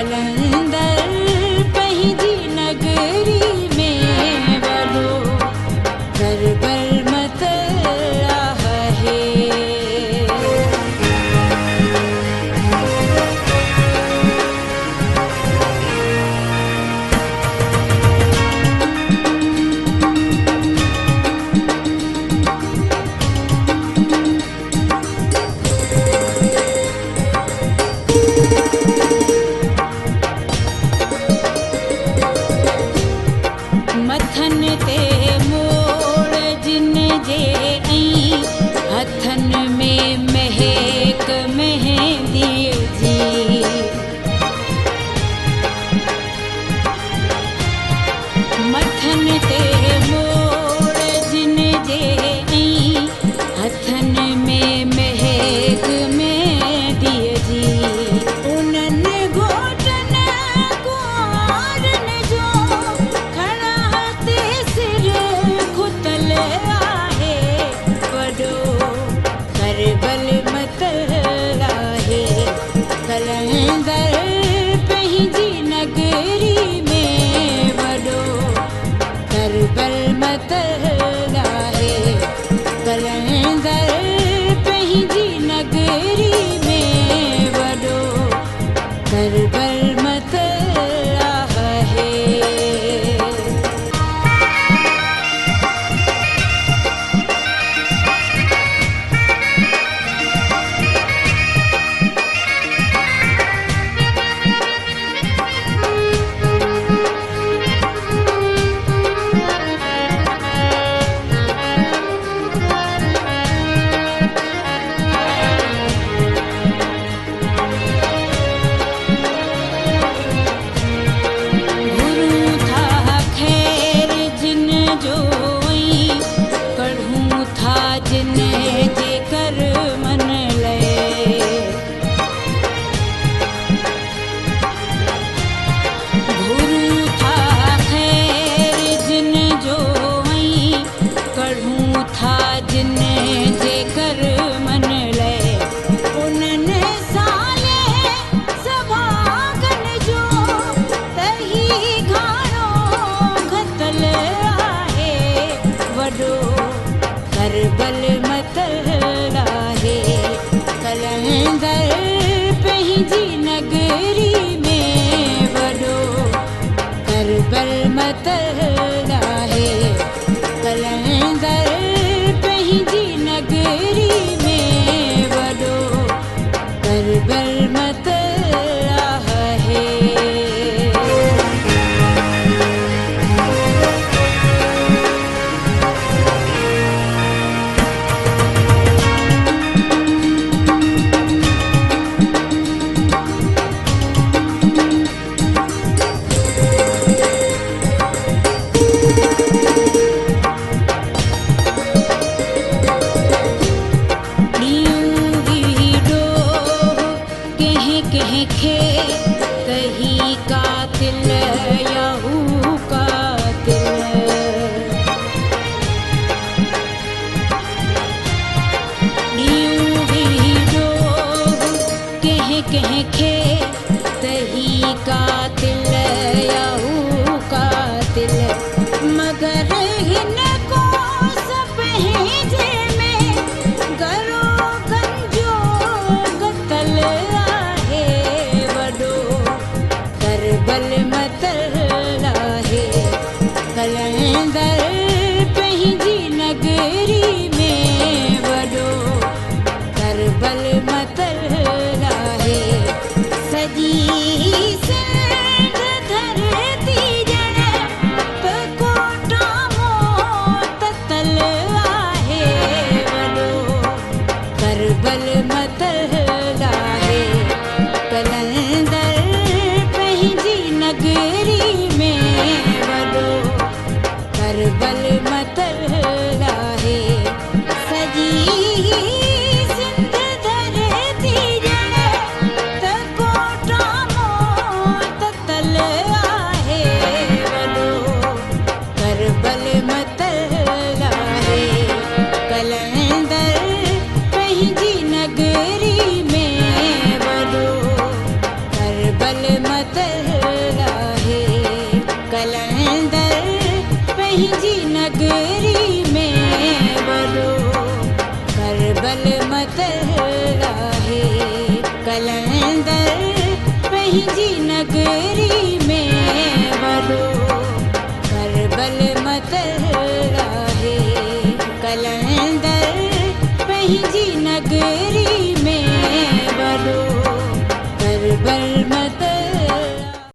कलंदर पंहिंजी नगरी में वॾो करबल मताह है। मथन ते मोड़ जिन जे ऐं हथन में महक मेहंदीअ जी। मथन ते मोड़ जिन जे ऐं हथन में महक मेहंदीअ जी। उन्हनि घोटनि कुंवारनि जो खड़ा ते सिर खुतल आहे वॾो करबल मताह आहे। कलंदर पंहिंजी नगरी में वॾो करबल मताह आहे। कलंदर पंहिंजी नगरी में वॾो करबल मताह है। घुरूं था खैर जिन जो ऐं कढूं था जिन जे कर मन लए। घुरूं था खैर जिन जो ऐं कढूं था जिन जे कर मन लए। उन्हनि साले सभागन जो तही घाणो घतल आहे वॾो करबल मताह आहे। कलंदर पंहिंजी नगरी में वॾो करबल मताह आहे। कलंदर पंहिंजी नगरी में वॾो करबल मताह है। ॾींहुं ही ॾोह कंहिं खे कही कातिल या हू कातिल। ॾींहुं ही ॾोह कंहिं खे कही कातिल या हू कातिल। मगर हिन को पंहिंजे में गरो गंजो गतल आहे वॾो करबल मताह आहे। कलंदर पंहिंजी नगरी में वॾो करबल मताह आहे। सॼी सिंध मत लाहे कलंदर पंहिंजी नगरी में वॾो करबल मत लाहे कलंदर पंहिंजी नगरी में वॾो करबल मत लाहे कलंदर पंहिंजी नगरी